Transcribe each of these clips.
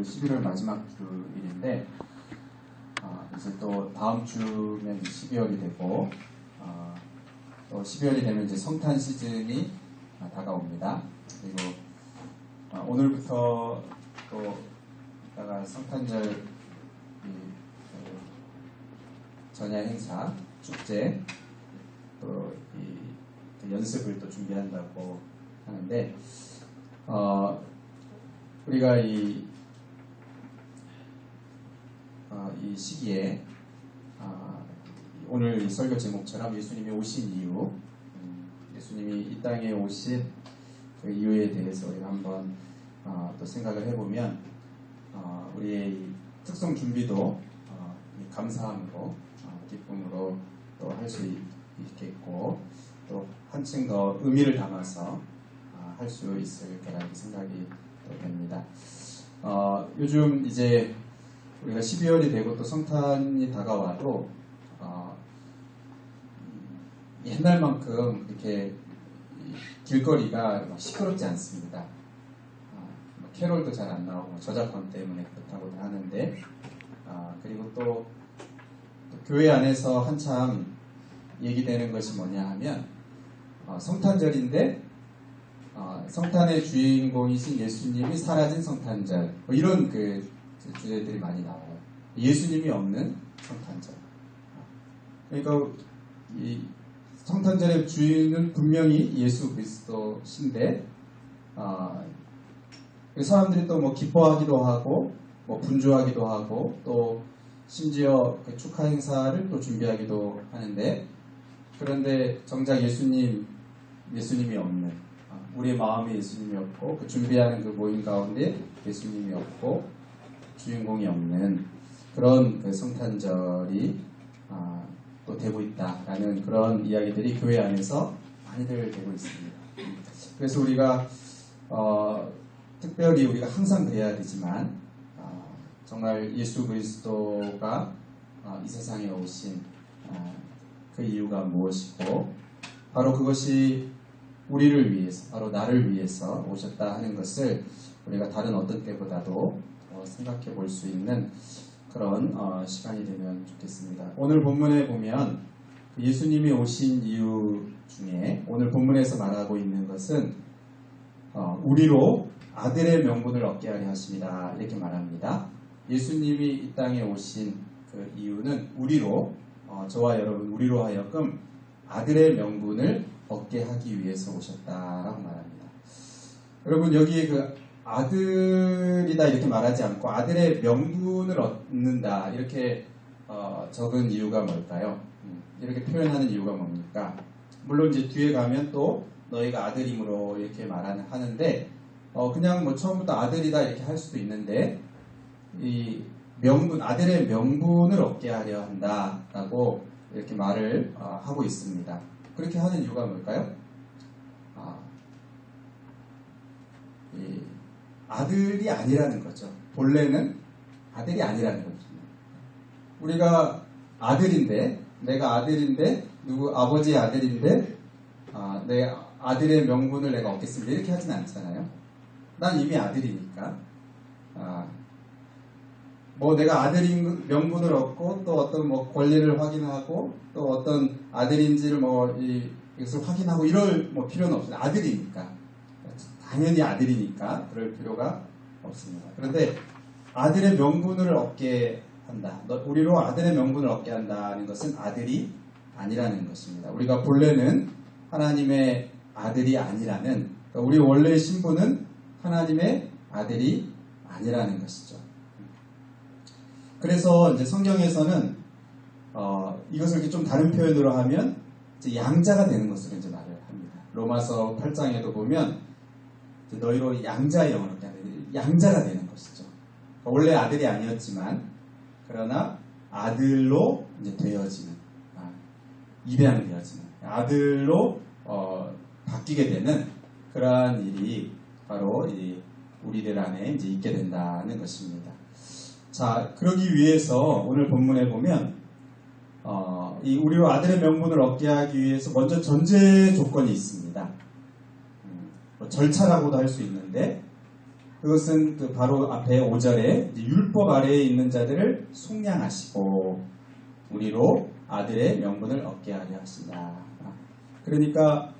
오늘 11월 마지막 주일인데 이제 또 다음 주면 12월이 되고 또 12월이 되면 이제 성탄 시즌이 다가옵니다. 그리고 오늘부터 또 이따가 성탄절 전야 행사, 축제 또 연습을 또 준비한다고 하는데 우리가 이 시기에 오늘 이 설교 제목처럼 예수님이 오신 이유, 예수님이 이 땅에 오신 그 이유에 대해서 우리가 한번 또 생각을 해보면 우리의 이 특송 준비도 감사함으로 기쁨으로 또 할 수 있겠고 또 한층 더 의미를 담아서 할 수 있을 거라는 생각이 됩니다. 요즘 이제 우리가 12월이 되고 또 성탄이 다가와도 옛날만큼 이렇게 길거리가 시끄럽지 않습니다. 캐롤도 잘 안 나오고 저작권 때문에 그렇다고도 하는데 그리고 또 교회 안에서 한참 얘기되는 것이 뭐냐 하면 성탄절인데 성탄의 주인공이신 예수님이 사라진 성탄절 이런 그 주제들이 많이 나와요. 예수님이 없는 성탄절. 그러니까 이 성탄절의 주인은 분명히 예수 그리스도신데 사람들이 또 뭐 기뻐하기도 하고 뭐 분주하기도 하고 또 심지어 그 축하 행사를 또 준비하기도 하는데 그런데 정작 예수님이 없는 우리의 마음에 예수님이 없고 그 준비하는 그 모임 가운데 예수님이 없고 주인공이 없는 그런 그 성탄절이 또 되고 있다라는 그런 이야기들이 교회 안에서 많이들 되고 있습니다. 그래서 우리가 특별히 우리가 항상 그래야 되지만 정말 예수 그리스도가 이 세상에 오신 그 이유가 무엇이고 바로 그것이 우리를 위해서 바로 나를 위해서 오셨다 하는 것을 우리가 다른 어떤 때보다도 생각해 볼 수 있는 그런 시간이 되면 좋겠습니다. 오늘 본문에 보면 예수님이 오신 이유 중에 오늘 본문에서 말하고 있는 것은 우리로 아들의 명분을 얻게 하려 하십니다. 이렇게 말합니다. 예수님이 이 땅에 오신 그 이유는 우리로 저와 여러분 우리로 하여금 아들의 명분을 얻게 하기 위해서 오셨다라고 말합니다. 여러분 여기 그 아들이다 이렇게 말하지 않고 아들의 명분을 얻는다 이렇게 적은 이유가 뭘까요? 이렇게 표현하는 이유가 뭡니까? 물론 이제 뒤에 가면 또 너희가 아들임으로 이렇게 하는데 그냥 뭐 처음부터 아들이다 이렇게 할 수도 있는데 이 명분 아들의 명분을 얻게 하려 한다라고 이렇게 말을 하고 있습니다. 그렇게 하는 이유가 뭘까요? 아들이 아니라는 거죠. 본래는 아들이 아니라는 거죠. 우리가 아들인데, 내가 아들인데, 아버지의 아들인데, 내 아들의 명분을 내가 얻겠습니다. 이렇게 하진 않잖아요. 난 이미 아들이니까. 뭐 내가 아들인 명분을 얻고 또 어떤 뭐 권리를 확인하고 또 어떤 아들인지를 이것을 확인하고 이럴 뭐 필요는 없어요. 아들이니까. 당연히 아들이니까 그럴 필요가 없습니다. 그런데 아들의 명분을 얻게 한다. 우리로 아들의 명분을 얻게 한다는 것은 아들이 아니라는 것입니다. 우리가 본래는 하나님의 아들이 아니라는 그러니까 우리 원래의 신분은 하나님의 아들이 아니라는 것이죠. 그래서 이제 성경에서는 이것을 이렇게 좀 다른 표현으로 하면 이제 양자가 되는 것으로 이제 말을 합니다. 로마서 8장에도 보면 너희로 양자의 영을 얻게 하는 양자가 되는 것이죠. 그러니까 원래 아들이 아니었지만 그러나 아들로 이제 되어지는 입양되어지는 아들로 바뀌게 되는 그러한 일이 바로 우리들 안에 이제 있게 된다는 것입니다. 자, 그러기 위해서 오늘 본문에 보면 이 우리로 아들의 명분을 얻게 하기 위해서 먼저 전제 조건이 있습니다. 절차라고도 할 수 있는데 그것은 그 바로 앞에 5절에 율법 아래에 있는 자들을 속량하시고 우리로 아들의 명분을 얻게 하려 하신다. 그러니까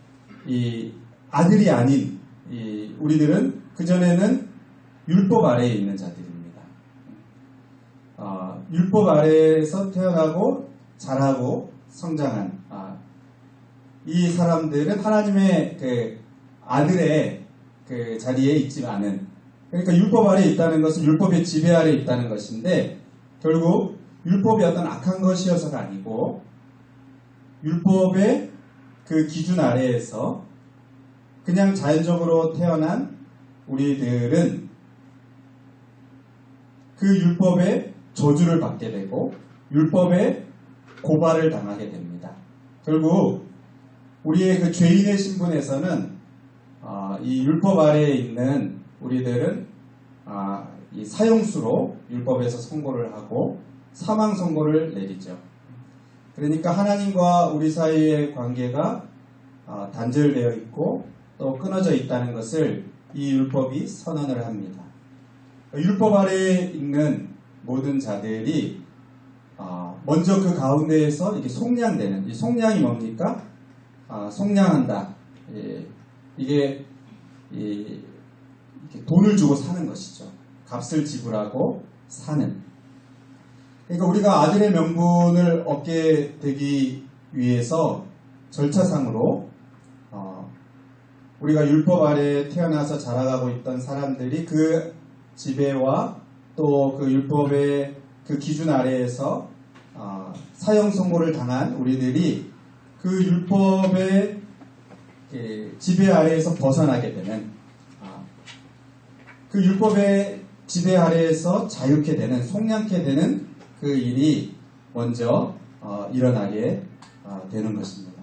이 아들이 아닌 우리들은 그전에는 율법 아래에 있는 자들입니다. 율법 아래에서 태어나고 자라고 성장한 이 사람들은 하나님의 그 아들의 그 자리에 있지 않은, 그러니까 율법 아래에 있다는 것은 율법의 지배 아래에 있다는 것인데 결국 율법이 어떤 악한 것이어서가 아니고 율법의 그 기준 아래에서 그냥 자연적으로 태어난 우리들은 그 율법의 저주를 받게 되고 율법의 고발을 당하게 됩니다. 결국 우리의 그 죄인의 신분에서는 이 율법 아래에 있는 우리들은 이 사형수로 율법에서 선고를 하고 사망 선고를 내리죠. 그러니까 하나님과 우리 사이의 관계가 단절되어 있고 또 끊어져 있다는 것을 이 율법이 선언을 합니다. 율법 아래에 있는 모든 자들이 먼저 그 가운데에서 이게 속량되는, 이 속량이 뭡니까? 속량한다. 이게 이렇게 돈을 주고 사는 것이죠. 값을 지불하고 사는. 그러니까 우리가 아들의 명분을 얻게 되기 위해서 절차상으로 우리가 율법 아래에 태어나서 자라가고 있던 사람들이 그 지배와 또 그 율법의 그 기준 아래에서 사형 선고를 당한 우리들이 그 율법의 지배 아래에서 벗어나게 되는, 그 율법의 지배 아래에서 자유케 되는, 속량케 되는 그 일이 먼저 일어나게 되는 것입니다.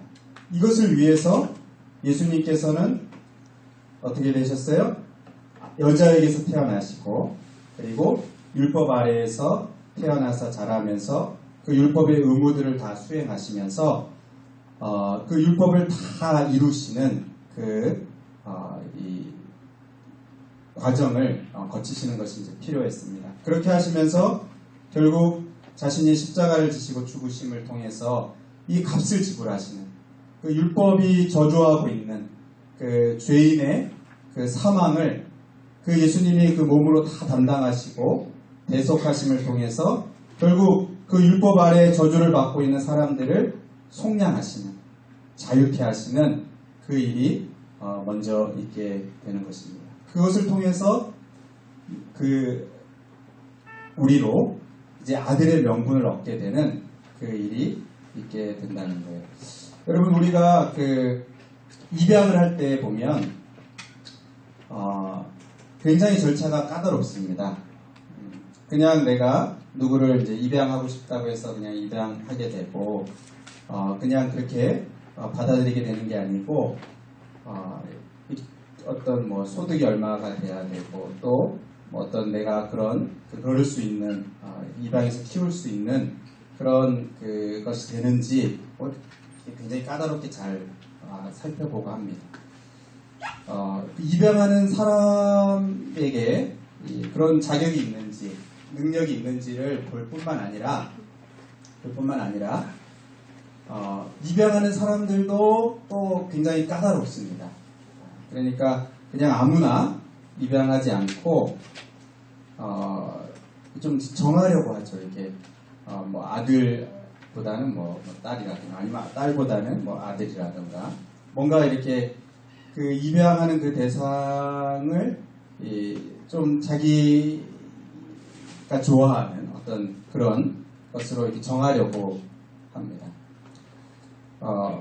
이것을 위해서 예수님께서는 어떻게 되셨어요? 여자에게서 태어나시고 그리고 율법 아래에서 태어나서 자라면서 그 율법의 의무들을 다 수행하시면서 그 율법을 다 이루시는 이 과정을 거치시는 것이 이제 필요했습니다. 그렇게 하시면서 결국 자신이 십자가를 지시고 죽으심을 통해서 이 값을 지불하시는, 그 율법이 저주하고 있는 그 죄인의 그 사망을 그 예수님이 그 몸으로 다 담당하시고 대속하심을 통해서 결국 그 율법 아래 저주를 받고 있는 사람들을 속량하시는, 자유케 하시는 그 일이 먼저 있게 되는 것입니다. 그것을 통해서 그 우리로 이제 아들의 명분을 얻게 되는 그 일이 있게 된다는 거예요. 여러분, 우리가 그 입양을 할 때 보면 굉장히 절차가 까다롭습니다. 그냥 내가 누구를 이제 입양하고 싶다고 해서 그냥 입양하게 되고 그냥 그렇게 받아들이게 되는 게 아니고 어떤 뭐 소득이 얼마가 돼야 되고 또 뭐 어떤 내가 그럴 수 있는 입양해서 키울 수 있는 그런 그것이 되는지 굉장히 까다롭게 잘 살펴보고 합니다. 입양하는 사람에게 그런 자격이 있는지 능력이 있는지를 볼 뿐만 아니라 입양하는 사람들도 또 굉장히 까다롭습니다. 그러니까 그냥 아무나 입양하지 않고 좀 정하려고 하죠. 이렇게 뭐 아들보다는 뭐 딸이라든가 아니면 딸보다는 뭐 아들이라든가 뭔가 이렇게 그 입양하는 그 대상을 좀 자기가 좋아하는 어떤 그런 것으로 이렇게 정하려고 합니다.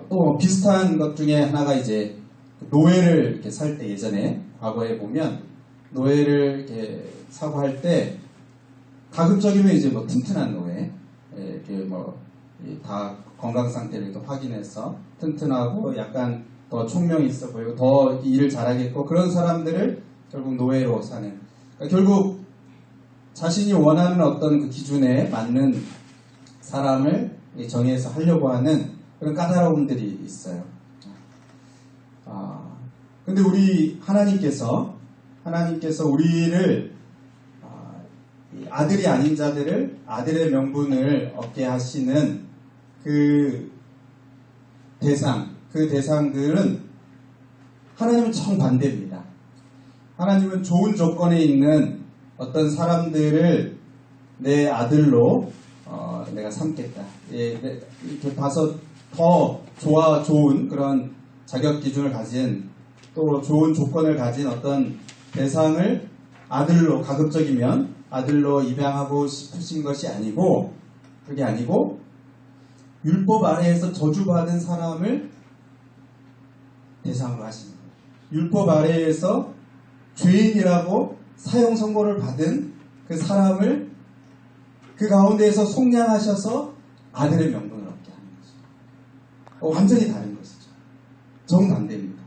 또 비슷한 것 중에 하나가 이제 노예를 이렇게 살 때 예전에 과거에 보면 노예를 이렇게 사고 할 때 가급적이면 이제 뭐 튼튼한 노예, 이렇게 뭐 다 건강 상태를 이렇게 확인해서 튼튼하고 약간 더 총명이 있어 보이고 더 일을 잘하겠고 그런 사람들을 결국 노예로 사는, 그러니까 결국 자신이 원하는 어떤 그 기준에 맞는 사람을 정해서 하려고 하는 그런 까다로움들이 있어요. 근데 우리 하나님께서 하나님께서 우리를 아들이 아닌 자들을 아들의 명분을 얻게 하시는 그 대상들은 하나님은 정반대입니다. 하나님은 좋은 조건에 있는 어떤 사람들을 내 아들로 내가 삼겠다. 이렇게 봐서 더 좋은 그런 자격 기준을 가진 또 좋은 조건을 가진 어떤 대상을 아들로 가급적이면 아들로 입양하고 싶으신 것이 아니고 그게 아니고 율법 아래에서 저주받은 사람을 대상으로 하시는 거예요. 율법 아래에서 죄인이라고 사형 선고를 받은 그 사람을 그 가운데에서 속량하셔서 아들의 명분을 얻게 하는 거죠. 완전히 다른 것이죠. 정반대입니다.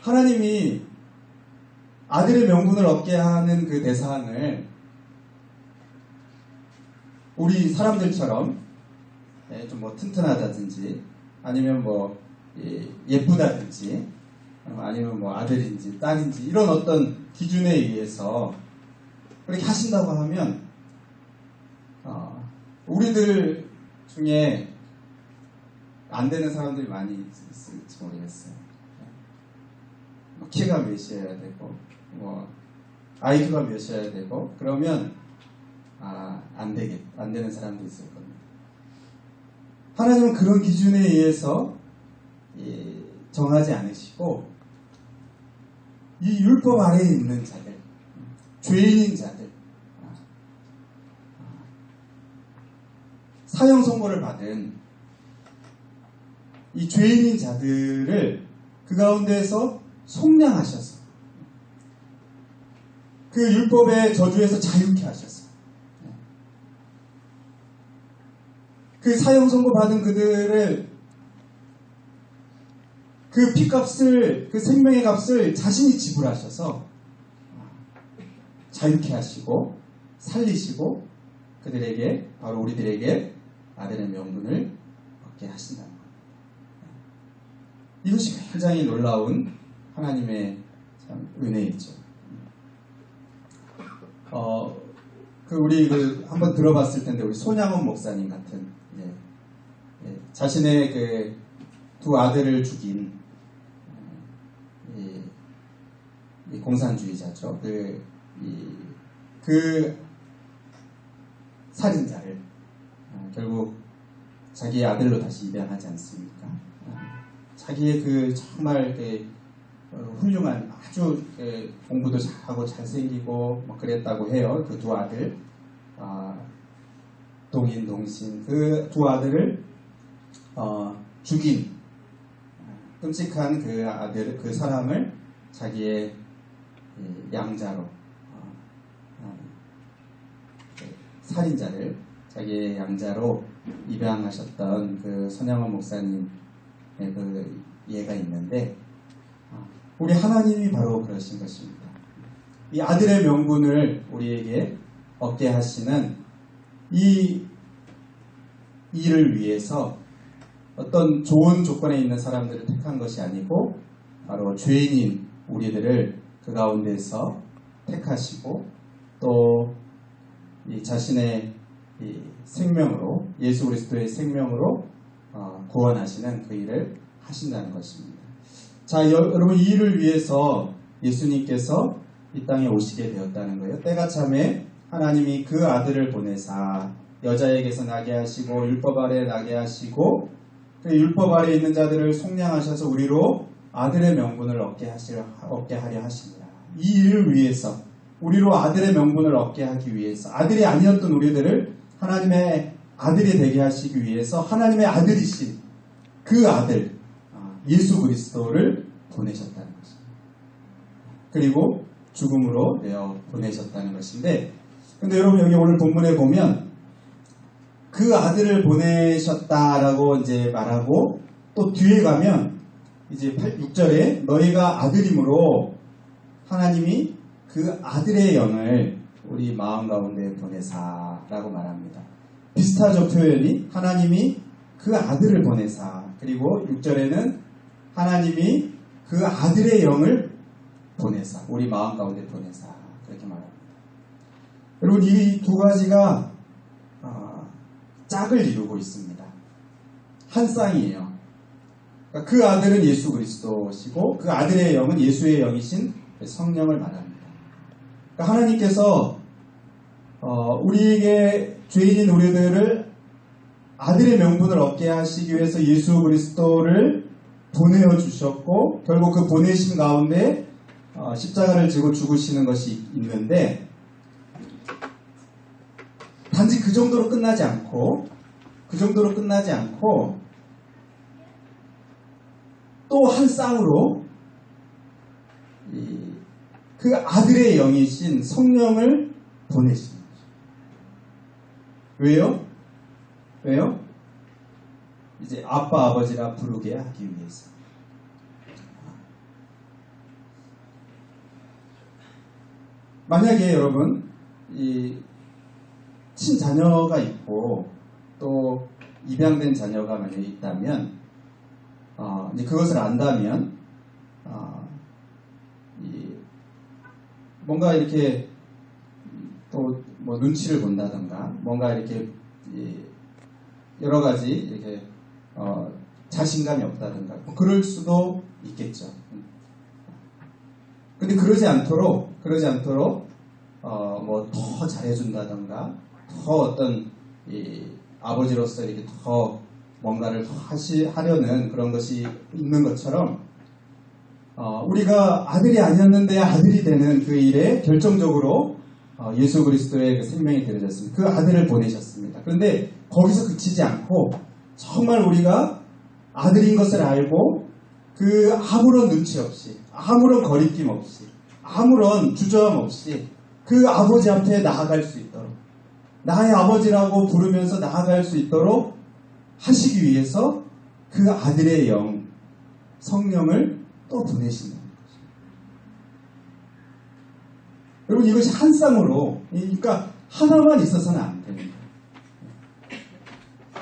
하나님이 아들의 명분을 얻게 하는 그 대상을 우리 사람들처럼 좀 뭐 튼튼하다든지 아니면 뭐 예쁘다든지 아니면 뭐 아들인지 딸인지 이런 어떤 기준에 의해서 그렇게 하신다고 하면 우리들 중에 안 되는 사람들이 많이 있을지 모르겠어요. 키가 몇이어야 되고 뭐 IQ가 몇이어야 되고 그러면 안 되는 사람도 있을 겁니다. 하나님은 그런 기준에 의해서 정하지 않으시고 이 율법 아래에 있는 자들, 죄인인 자들, 사형 선고를 받은 이 죄인인 자들을 그 가운데에서 속량하셔서 그 율법의 저주에서 자유케 하셔서 그 사형 선고 받은 그들을 그 피값을 그 생명의 값을 자신이 지불하셔서 자유케 하시고 살리시고 그들에게 바로 우리들에게 아들의 명분을 얻게 하신다는 것. 이것이 굉장히 놀라운 하나님의 참 은혜이죠. 우리 한번 들어봤을 텐데 우리 손양원 목사님 같은 자신의 그 두 아들을 죽인 이 공산주의자죠. 그 살인자를 결국 자기의 아들로 다시 입양하지 않습니까? 자기의 그 정말 훌륭한 아주 공부도 잘하고 잘생기고 뭐 그랬다고 해요. 그 두 아들 동인 동신 그 두 아들을 죽인 끔찍한 그 아들 그 사람을 자기의 양자로 살인자를 자기의 양자로 입양하셨던 그 손양원 목사님의 그 예가 있는데 우리 하나님이 바로 그러신 것입니다. 이 아들의 명분을 우리에게 얻게 하시는 이 일을 위해서 어떤 좋은 조건에 있는 사람들을 택한 것이 아니고 바로 죄인인 우리들을 그 가운데서 택하시고 또 이 자신의 이 생명으로 예수 그리스도의 생명으로 구원하시는 그 일을 하신다는 것입니다. 자, 여러분 이 일을 위해서 예수님께서 이 땅에 오시게 되었다는 거예요. 때가 참에 하나님이 그 아들을 보내사 여자에게서 나게 하시고 율법 아래 나게 하시고 그 율법 아래 있는 자들을 속량하셔서 우리로 아들의 명분을 얻게 하려 하십니다. 이 일을 위해서 우리로 아들의 명분을 얻게 하기 위해서 아들이 아니었던 우리들을 하나님의 아들이 되게 하시기 위해서 하나님의 아들이신 그 아들 예수 그리스도를 보내셨다는 것입니다. 그리고 죽음으로 내어 보내셨다는 것인데 근데 여러분 여기 오늘 본문에 보면 그 아들을 보내셨다라고 이제 말하고 또 뒤에 가면 이제 6절에 너희가 아들이므로 하나님이 그 아들의 영을 우리 마음 가운데 보내사라고 말합니다. 비슷하죠 표현이 하나님이 그 아들을 보내사 그리고 6절에는 하나님이 그 아들의 영을 보내사, 우리 마음 가운데 보내사, 그렇게 말합니다. 여러분, 이 두 가지가 짝을 이루고 있습니다. 한 쌍이에요. 그러니까 그 아들은 예수 그리스도시고 그 아들의 영은 예수의 영이신 성령을 말합니다. 그러니까 하나님께서 우리에게 죄인인 우리들을 아들의 명분을 얻게 하시기 위해서 예수 그리스도를 보내어 주셨고, 결국 그 보내심 가운데 십자가를 지고 죽으시는 것이 있는데, 단지 그 정도로 끝나지 않고 또 한 쌍으로 그 아들의 영이신 성령을 보내시는 거죠. 왜요? 이제 아빠 아버지라 부르게 하기 위해서. 만약에 여러분 친자녀가 있고 또 입양된 자녀가 만약에 있다면, 이제 그것을 안다면 뭔가 이렇게 또 뭐 눈치를 본다던가 뭔가 이렇게 여러 가지 이렇게 자신감이 없다던가 뭐 그럴 수도 있겠죠. 근데 그러지 않도록 뭐 더 잘해준다던가 더 어떤 아버지로서 이렇게 더 뭔가를 더 하려는 그런 것이 있는 것처럼, 우리가 아들이 아니었는데 아들이 되는 그 일에 결정적으로 예수 그리스도의 그 생명이 되어졌습니다. 그 아들을 보내셨습니다. 그런데 거기서 그치지 않고 정말 우리가 아들인 것을 알고 그 아무런 눈치 없이, 아무런 거리낌 없이, 아무런 주저함 없이 그 아버지 앞에 나아갈 수 있도록, 나의 아버지라고 부르면서 나아갈 수 있도록 하시기 위해서 그 아들의 영, 성령을 또 보내시는 거죠. 여러분, 이것이 한 쌍으로, 그러니까 하나만 있어서는 안 됩니다.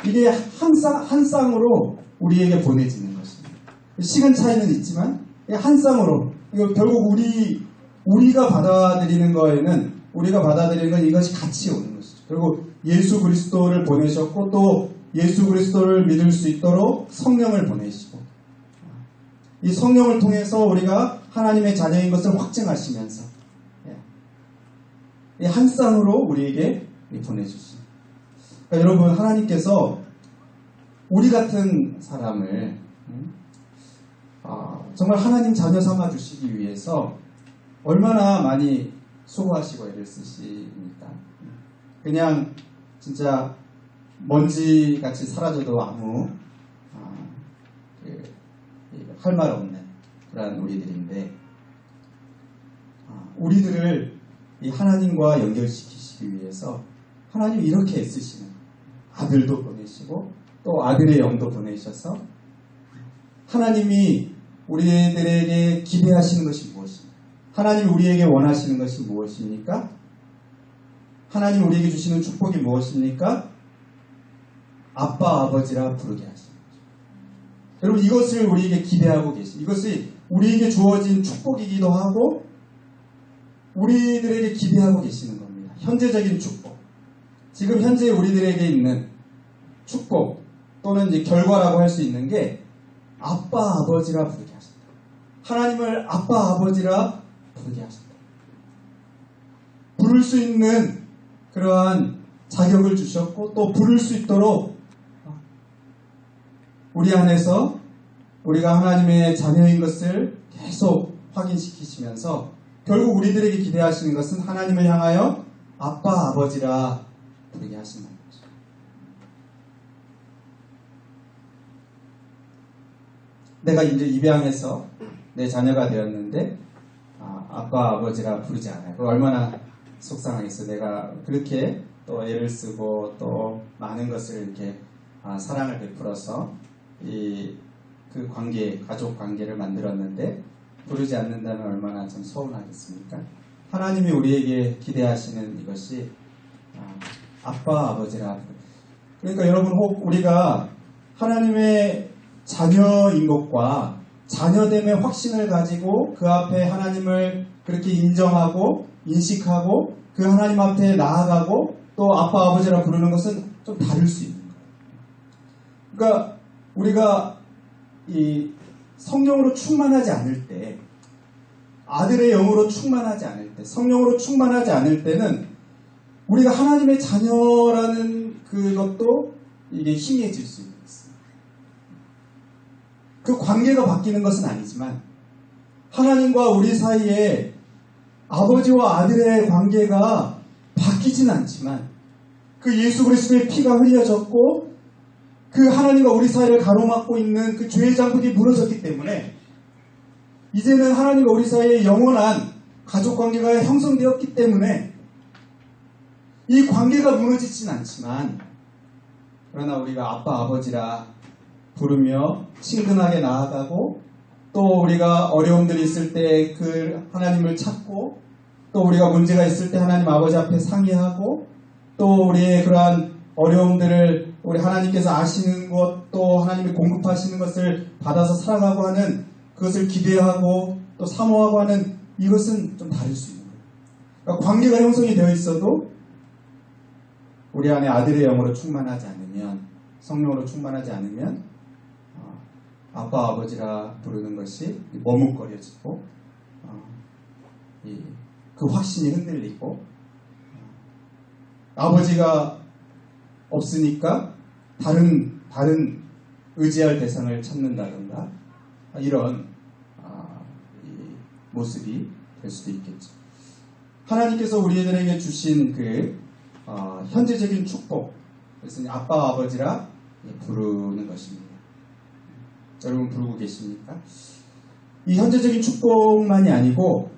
이게 한 쌍으로 우리에게 보내지는 것입니다. 시간 차이는 있지만 한 쌍으로, 이거 결국 우리가 받아들이는 건 이것이 같이 오는 것이죠. 그리고 예수 그리스도를 보내셨고 또 예수 그리스도를 믿을 수 있도록 성령을 보내시고, 이 성령을 통해서 우리가 하나님의 자녀인 것을 확증하시면서 이 한 쌍으로 우리에게 보내주신. 그러니까 여러분, 하나님께서 우리 같은 사람을 정말 하나님 자녀 삼아 주시기 위해서 얼마나 많이 수고하시고 애를 쓰십니까? 그냥 진짜 먼지같이 사라져도 아무 할 말 없는 그런 우리들인데, 우리들을 이 하나님과 연결시키시기 위해서 하나님이 이렇게 애쓰시는, 아들도 보내시고 또 아들의 영도 보내셔서 하나님이 우리들에게 기대하시는 것이 무엇입니까? 하나님이 우리에게 원하시는 것이 무엇입니까? 하나님이 우리에게 주시는 축복이 무엇입니까? 아빠 아버지라 부르게 하시는 거죠. 여러분, 이것을 우리에게 기대하고 계신, 이것이 우리에게 주어진 축복이기도 하고 우리들에게 기대하고 계시는 겁니다. 현재적인 축복, 지금 현재 우리들에게 있는 축복 또는 이제 결과라고 할 수 있는 게 아빠 아버지라 부르게 하신다. 하나님을 아빠 아버지라 부르게 하신다. 부를 수 있는 그러한 자격을 주셨고 또 부를 수 있도록 우리 안에서 우리가 하나님의 자녀인 것을 계속 확인시키시면서 결국 우리들에게 기대하시는 것은 하나님을 향하여 아빠 아버지라 부르게 하신다는 거죠. 내가 이제 입양해서 내 자녀가 되었는데 아빠 아버지라 부르지 않아요. 얼마나 속상하겠어. 내가 그렇게 또 애를 쓰고 또 많은 것을 이렇게 사랑을 베풀어서 그 관계, 가족 관계를 만들었는데 부르지 않는다면 얼마나 참 서운하겠습니까? 하나님이 우리에게 기대하시는 이것이 아빠 아버지라. 그러니까 여러분, 혹 우리가 하나님의 자녀인 것과 자녀됨의 확신을 가지고 그 앞에 하나님을 그렇게 인정하고 인식하고 그 하나님 앞에 나아가고 또 아빠 아버지라 부르는 것은 좀 다를 수 있는 거예요. 그러니까 우리가 이 성령으로 충만하지 않을 때, 아들의 영으로 충만하지 않을 때, 성령으로 충만하지 않을 때는 우리가 하나님의 자녀라는 그것도 이게 희미해질 수 있습니다. 그 관계가 바뀌는 것은 아니지만 하나님과 우리 사이에 아버지와 아들의 관계가 바뀌진 않지만 그 예수 그리스도의 피가 흘려졌고 그 하나님과 우리 사이를 가로막고 있는 그 죄의 장벽이 무너졌기 때문에 이제는 하나님과 우리 사이에 영원한 가족 관계가 형성되었기 때문에 이 관계가 무너지진 않지만 그러나 우리가 아빠 아버지라 부르며 친근하게 나아가고 또 우리가 어려움들이 있을 때 그 하나님을 찾고 또 우리가 문제가 있을 때 하나님 아버지 앞에 상의하고 또 우리의 그러한 어려움들을 우리 하나님께서 아시는 것 또 하나님이 공급하시는 것을 받아서 살아가고 하는 그것을 기대하고 또 사모하고 하는 이것은 좀 다를 수 있는 거예요. 그러니까 관계가 형성이 되어 있어도 우리 안에 아들의 영으로 충만하지 않으면 성령으로 충만하지 않으면 아빠 아버지라 부르는 것이 머뭇거려지고 그 확신이 흔들리고 아버지가 없으니까 다른 의지할 대상을 찾는다든가 이런 모습이 될 수도 있겠죠. 하나님께서 우리들에게 주신 그 현재적인 축복, 그래서 아빠 아버지라 부르는 것입니다. 여러분 부르고 계십니까? 이 현재적인 축복만이 아니고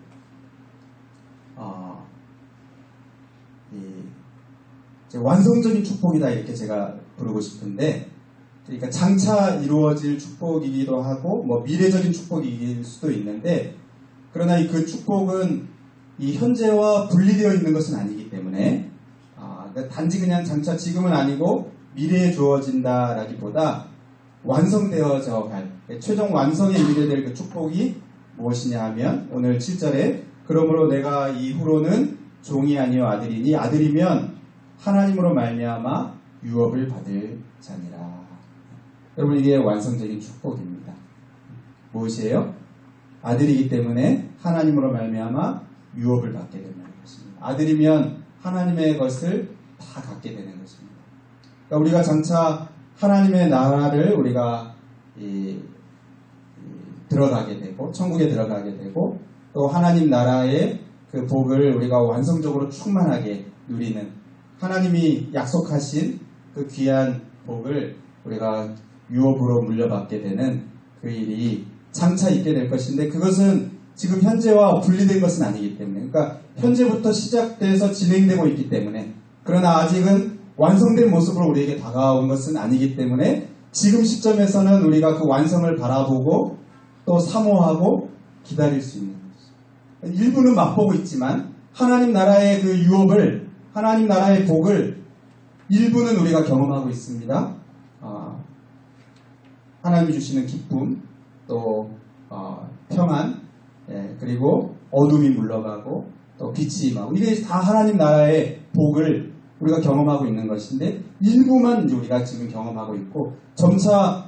완성적인 축복이다 이렇게 제가 부르고 싶은데, 그러니까 장차 이루어질 축복이기도 하고 뭐 미래적인 축복일 수도 있는데, 그러나 그 축복은 이 현재와 분리되어 있는 것은 아니기 때문에 그러니까 단지 그냥 장차 지금은 아니고 미래에 주어진다라기보다 완성되어져 갈 최종 완성에 이르게 될 그 축복이 무엇이냐 하면 오늘 7절에 그러므로 내가 이후로는 종이 아니요 아들이니 아들이면 하나님으로 말미암아 유업을 받을 자니라. 여러분 이게 완성적인 축복입니다. 무엇이에요? 아들이기 때문에 하나님으로 말미암아 유업을 받게 되는 것입니다. 아들이면 하나님의 것을 다 갖게 되는 것입니다. 그러니까 우리가 장차 하나님의 나라를 우리가 들어가게 되고 천국에 들어가게 되고 또 하나님 나라의 그 복을 우리가 완성적으로 충만하게 누리는 하나님이 약속하신 그 귀한 복을 우리가 유업으로 물려받게 되는 그 일이 장차 있게 될 것인데, 그것은 지금 현재와 분리된 것은 아니기 때문에, 그러니까 현재부터 시작돼서 진행되고 있기 때문에, 그러나 아직은 완성된 모습으로 우리에게 다가온 것은 아니기 때문에 지금 시점에서는 우리가 그 완성을 바라보고 또 사모하고 기다릴 수 있는 거죠. 일부는 맛보고 있지만 하나님 나라의 그 유업을, 하나님 나라의 복을 일부는 우리가 경험하고 있습니다. 하나님이 주시는 기쁨, 또 평안, 그리고 어둠이 물러가고 또 빛이 임하고, 이게 다 하나님 나라의 복을 우리가 경험하고 있는 것인데 일부만 우리가 지금 경험하고 있고 점차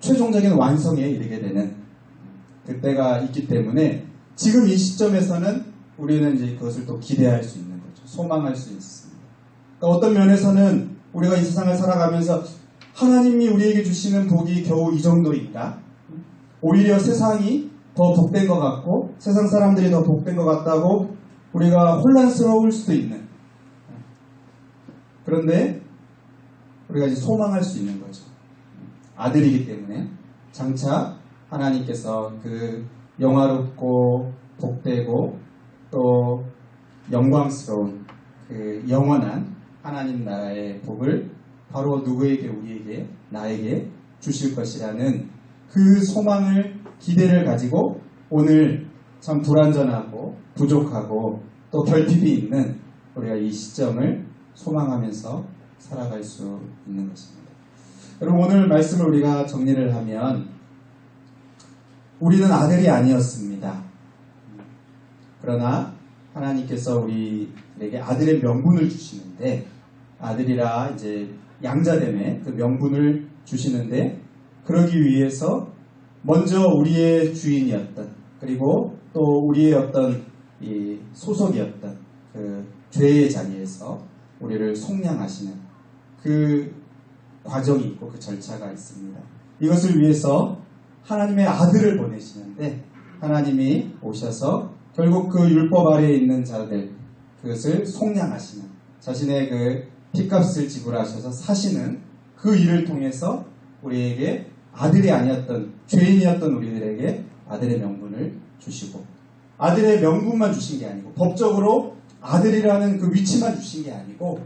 최종적인 완성에 이르게 되는 그때가 있기 때문에 지금 이 시점에서는 우리는 이제 그것을 또 기대할 수 있는 거죠. 소망할 수 있습니다. 그러니까 어떤 면에서는 우리가 이 세상을 살아가면서 하나님이 우리에게 주시는 복이 겨우 이 정도인가? 오히려 세상이 더 복된 것 같고 세상 사람들이 더 복된 것 같다고 우리가 혼란스러울 수도 있는, 그런데 우리가 이제 소망할 수 있는 거죠. 아들이기 때문에 장차 하나님께서 그 영화롭고 복되고 또 영광스러운 그 영원한 하나님 나라의 복을 바로 누구에게, 우리에게, 나에게 주실 것이라는 그 소망을, 기대를 가지고 오늘 참 불완전하고 부족하고 또 결핍이 있는 우리가 이 시점을 소망하면서 살아갈 수 있는 것입니다. 여러분 오늘 말씀을 우리가 정리를 하면 우리는 아들이 아니었습니다. 그러나 하나님께서 우리에게 아들의 명분을 주시는데, 아들이라 이제 양자됨의 그 명분을 주시는데, 그러기 위해서 먼저 우리의 주인이었던, 그리고 또 우리의 어떤 이 소속이었던 그 죄의 자리에서 우리를 속량하시는 그 과정이 있고 그 절차가 있습니다. 이것을 위해서 하나님의 아들을 보내시는데, 하나님이 오셔서 결국 그 율법 아래에 있는 자들, 그것을 속량하시는, 자신의 그 핏값을 지불하셔서 사시는 그 일을 통해서 우리에게 아들이 아니었던, 죄인이었던 우리들에게 아들의 명분을 주시고, 아들의 명분만 주신 게 아니고 법적으로 아들이라는 그 위치만 주신 게 아니고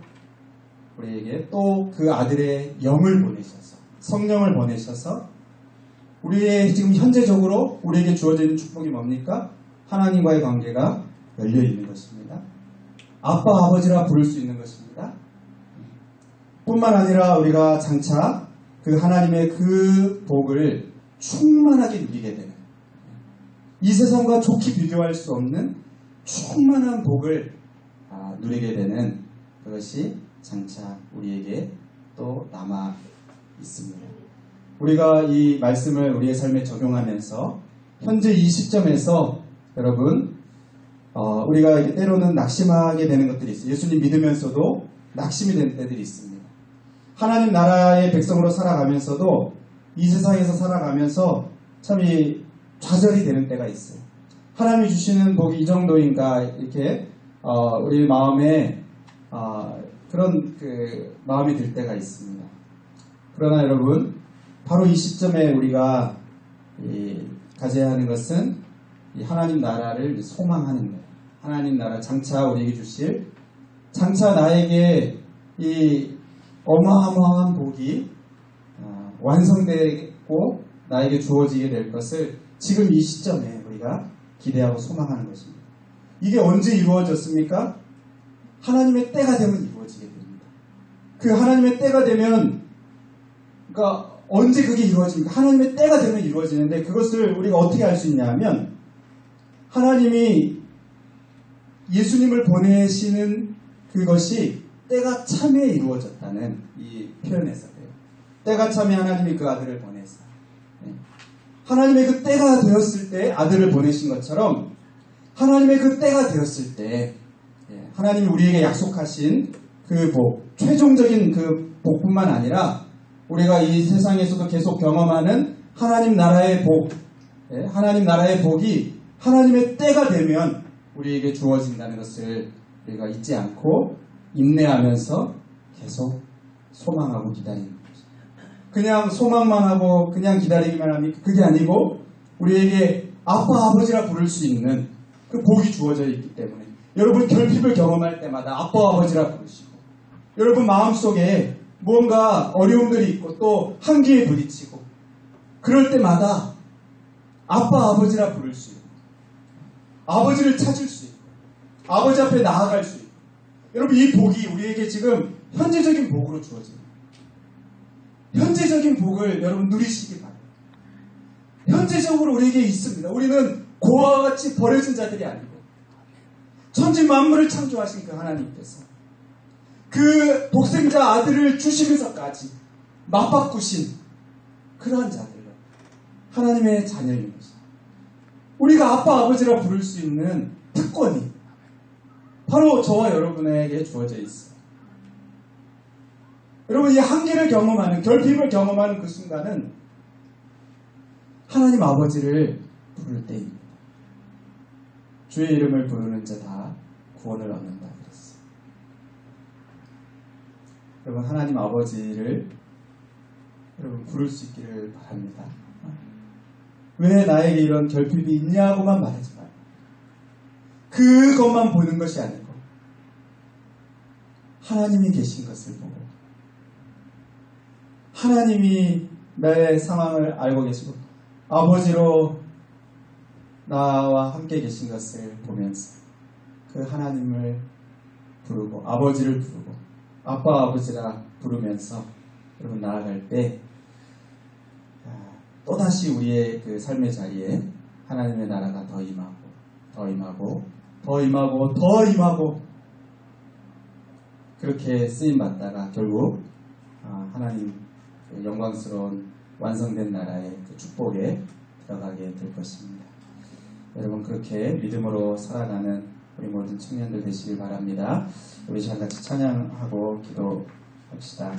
우리에게 또 그 아들의 영을 보내셔서, 성령을 보내셔서 우리의 지금 현재적으로 우리에게 주어진 축복이 뭡니까? 하나님과의 관계가 열려 있는 것입니다. 아빠, 아버지라 부를 수 있는 것입니다. 뿐만 아니라 우리가 장차 그 하나님의 그 복을 충만하게 누리게 되는, 이 세상과 좋게 비교할 수 없는 충만한 복을 누리게 되는 그것이 장차 우리에게 또 남아 있습니다. 우리가 이 말씀을 우리의 삶에 적용하면서 현재 이 시점에서 여러분 우리가 때로는 낙심하게 되는 것들이 있어요. 예수님 믿으면서도 낙심이 되는 때들이 있습니다. 하나님 나라의 백성으로 살아가면서도 이 세상에서 살아가면서 참 좌절이 되는 때가 있어요. 하나님이 주시는 복이 이 정도인가, 이렇게 우리 마음에 그런 그 마음이 들 때가 있습니다. 그러나 여러분, 바로 이 시점에 우리가 가져야 하는 것은 이 하나님 나라를 소망하는 거예요. 하나님 나라, 장차 우리에게 주실, 장차 나에게 이 어마어마한 복이 완성되고 나에게 주어지게 될 것을 지금 이 시점에 우리가 기대하고 소망하는 것입니다. 이게 언제 이루어졌습니까? 하나님의 때가 되면 이루어지게 됩니다. 그 하나님의 때가 되면, 그러니까 언제 그게 이루어집니까? 하나님의 때가 되면 이루어지는데, 그것을 우리가 어떻게 알 수 있냐 하면, 하나님이 예수님을 보내시는 그것이 때가 참에 이루어졌다는 이 표현에서 돼요. 때가 참에 하나님이 그 아들을 보내서, 하나님의 그 때가 되었을 때 아들을 보내신 것처럼, 하나님의 그 때가 되었을 때 하나님이 우리에게 약속하신 그 복, 최종적인 그 복뿐만 아니라 우리가 이 세상에서도 계속 경험하는 하나님 나라의 복, 하나님 나라의 복이 하나님의 때가 되면 우리에게 주어진다는 것을 우리가 잊지 않고 인내하면서 계속 소망하고 기다리는 거죠. 그냥 소망만 하고 그냥 기다리기만 합니까? 그게 아니고 우리에게 아빠, 아버지라 부를 수 있는 그 복이 주어져 있기 때문에, 여러분 결핍을 경험할 때마다 아빠, 아버지라 부르시고, 여러분 마음속에 무언가 어려움들이 있고 또 한계에 부딪히고 그럴 때마다 아빠, 아버지라 부를 수 있고, 아버지를 찾을 수 있고, 아버지 앞에 나아갈 수 있고, 여러분 이 복이 우리에게 지금 현재적인 복으로 주어집니다. 현재적인 복을 여러분 누리시기 바랍니다. 현재적으로 우리에게 있습니다. 우리는 고아와 같이 버려진 자들이 아니고 천지 만물을 창조하신 그 하나님께서 그 독생자 아들을 주시면서까지 맞바꾸신 그러한 자들로 하나님의 자녀인 것입니다. 우리가 아빠, 아버지라 부를 수 있는 특권이 바로 저와 여러분에게 주어져 있어요. 여러분, 이 한계를 경험하는, 결핍을 경험하는 그 순간은 하나님 아버지를 부를 때입니다. 주의 이름을 부르는 자 다 구원을 얻는다 그랬어요. 여러분, 하나님 아버지를 여러분 부를 수 있기를 바랍니다. 왜 나에게 이런 결핍이 있냐고만 말하지 마요. 그것만 보는 것이 아니고 하나님이 계신 것을 보고, 하나님이 나의 상황을 알고 계시고 아버지로 나와 함께 계신 것을 보면서 그 하나님을 부르고 아버지를 부르고 아빠, 아버지라 부르면서 여러분 나아갈 때 또다시 우리의 그 삶의 자리에 하나님의 나라가 더 임하고 더 임하고 더 임하고 더 임하고 그렇게 쓰임받다가 결국 하나님 그 영광스러운 완성된 나라의 그 축복에 들어가게 될 것입니다. 여러분 그렇게 믿음으로 살아가는 우리 모든 청년들 되시길 바랍니다. 우리 시간 같이 찬양하고 기도합시다.